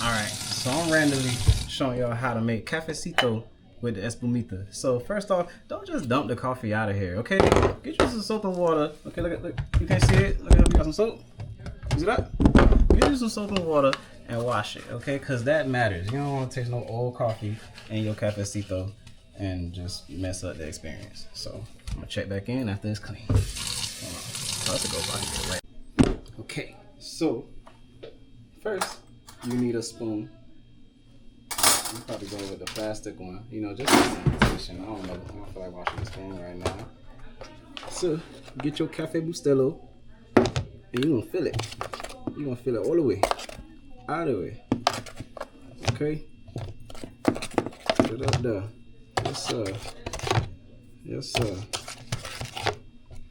Alright, so I'm randomly showing y'all how to make cafecito with the Espumita. So first off, don't just dump the coffee out of here, okay? Get you some soap and water. Okay, look, you can't see it? Look, we got some soap. You see that? Get you some soap and water and wash it, okay? Because that matters. You don't want to taste no old coffee in your cafecito and just mess up the experience. So I'm gonna check back in after it's clean. Hold on. Oh, that's a go by here, right? Okay, so first you need a spoon. I'm probably going with the plastic one, you know, just for sanitation. I don't know. I don't feel like washing the spoon right now. So get your Café Bustelo and you're gonna fill it. You're gonna fill it all the way, out of the way. Okay? Put it up there. Yes, sir. Yes, sir.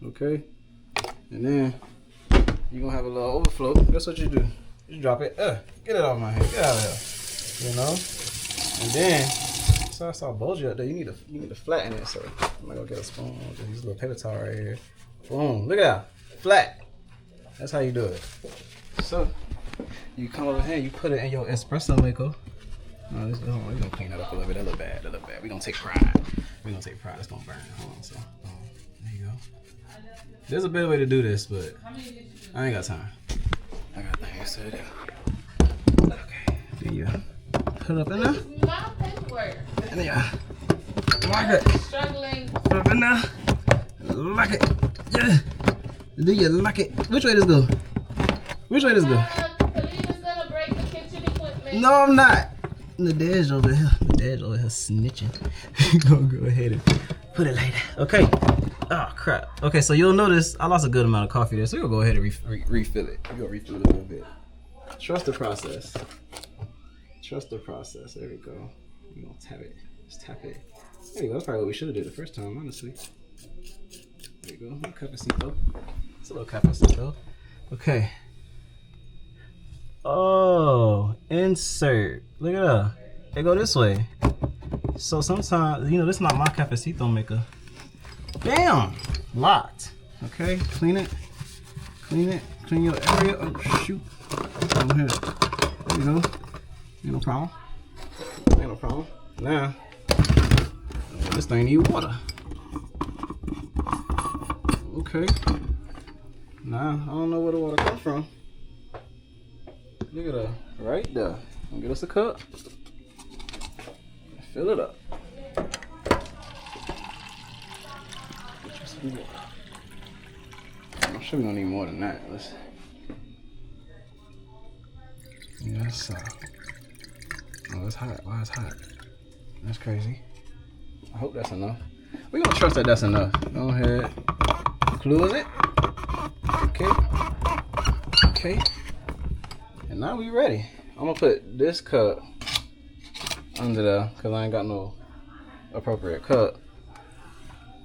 Okay? And then you're gonna have a little overflow. That's what you do. You drop it. Get it off my hand. Get out of here. You know? And then, so I saw bulgy up there. You need to flatten it. So I'm gonna go get a spoon. Just use a little paper towel right here. Boom. Look at that. Flat. That's how you do it. So you come over here, you put it in your espresso maker. We're gonna clean that up a little bit. That look bad. We're gonna take pride. It's gonna burn. Hold on. So there you go. There's a better way to do this, but I ain't got time. I got things to do. Okay. There you go. Put it up in there. And then lock it. Struggling. Put it up in there. Lock it. Yeah. Do you lock it? Which way does this go? Which way does this go? Kalina's gonna break the kitchen equipment. No, I'm not. The dad's over here. Snitching. Gonna go ahead and put it like that. Okay. Oh crap. Okay, so you'll notice I lost a good amount of coffee there, so you'll go ahead and refill it. You're gonna refill it a little bit. Trust the process. Trust the process. There we go. You're gonna tap it. Just tap it. There you go. That's probably what we should have did the first time, honestly. There you go. A little cafecito. It's a little cafecito. Okay. Oh, insert. Look at that. It go this way. So sometimes, you know, this is not my cafecito maker. Damn! Locked. Okay, clean it. Clean it. Clean your area. Oh, shoot. Over here. There you go. Ain't no problem. Ain't no problem. Now, this thing need water. Okay. Now, I don't know where the water comes from. Look at that. Right there. Gonna get us a cup. Fill it up. I'm sure we don't need more than that. Let's. Yes. Oh, it's hot. Why it's hot? That's crazy. I hope that's enough. We're gonna trust that that's enough. Go ahead. Close it. Okay. Okay. And now we ready. I'm gonna put this cup under there because I ain't got no appropriate cup.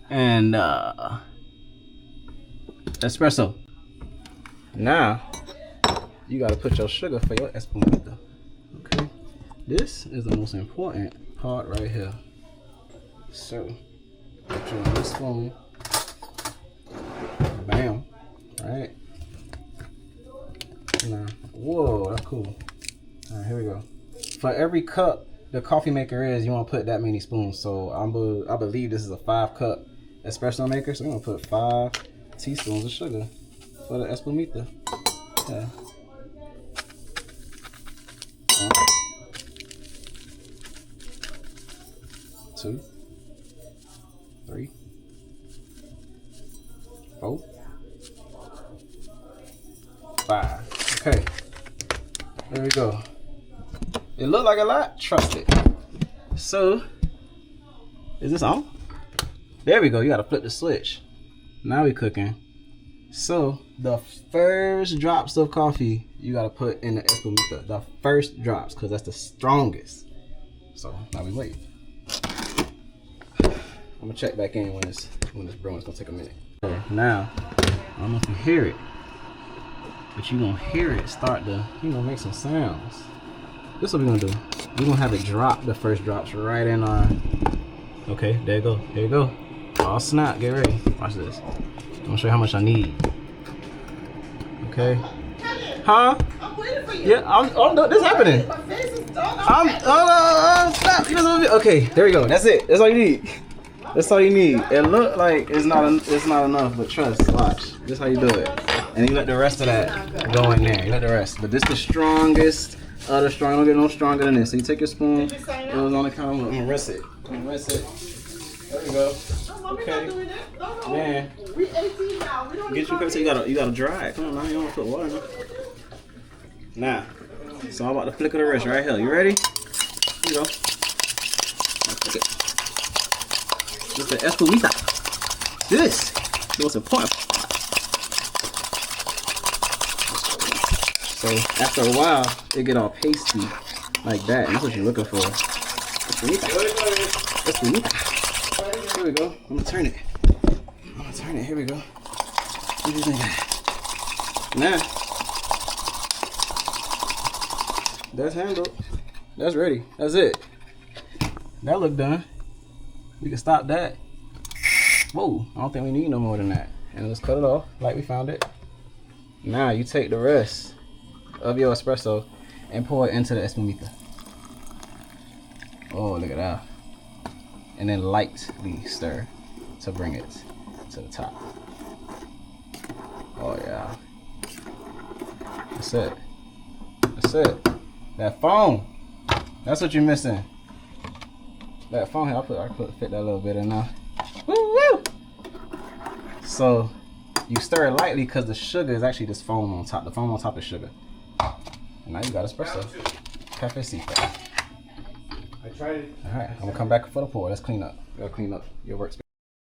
And espresso. Now you gotta put your sugar for your Espumita. Okay, this is the most important part right here. So put you on this spoon. Bam. Right. Now, whoa, that's cool. All right, here we go. For every cup the coffee maker is, you want to put that many spoons. So I believe this is a 5-cup espresso maker, so we're gonna put 5 teaspoons of sugar for the Espumita. Yeah. 2, 3, 4, 5. Okay. There we go. It looked like a lot. Trust it. So, is this on? There we go. You gotta flip the switch. Now we cooking. So, the first drops of coffee you gotta put in the Espumita. The first drops, because that's the strongest. So, now we wait. I'm gonna check back in when it's brewing. It's gonna take a minute. Okay, now, I don't know if you hear it, but you're gonna hear it start to, make some sounds. This is what we're gonna do. We're gonna have it drop, the first drops right in our. Okay, there you go. Here you go. Oh snap, get ready. Watch this. I'm gonna show you how much I need. Okay. Huh? I'm waiting for you. Yeah, I'm this happening. My face is done. Stop. Give us a little bit. Okay, there we go. That's it. That's all you need. That's all you need. It look like it's not enough, but trust. Watch. This is how you do it. And you let the rest of that go in there. You let the rest. But this the strongest. The strong. Don't get no stronger than this. So you take your spoon. It was on the counter. I'm gonna rinse it. Rinse it. There we go. Okay. Man. We 18 now. We don't Get your paper. You gotta dry it. Come on now. You don't want to put water in it. Now. So I'm about to flicker the wrist right here. You ready? Here you go. Flick it. This is the Espumita. This is the most important. So after a while, it get all pasty like that. And that's what you're looking for. Espumita. Espumita. Here we go. I'm gonna turn it. Here we go. What do you think? Now, that's handled. That's ready. That's it. That look done. We can stop that. Whoa, I don't think we need no more than that. And let's cut it off like we found it. Now you take the rest of your espresso and pour it into the Espumita. Oh, look at that. And then lightly stir to bring it to the top. Oh yeah. That's it. That's it. That foam. That's what you're missing. That foam here, I fit that little bit in now. Woo woo! So you stir it lightly because the sugar is actually this foam on top. The foam on top is sugar. And now you got espresso. Cafecito. I tried it. Alright, I'm gonna come back for the pour. Let's clean up. You gotta clean up your workspace.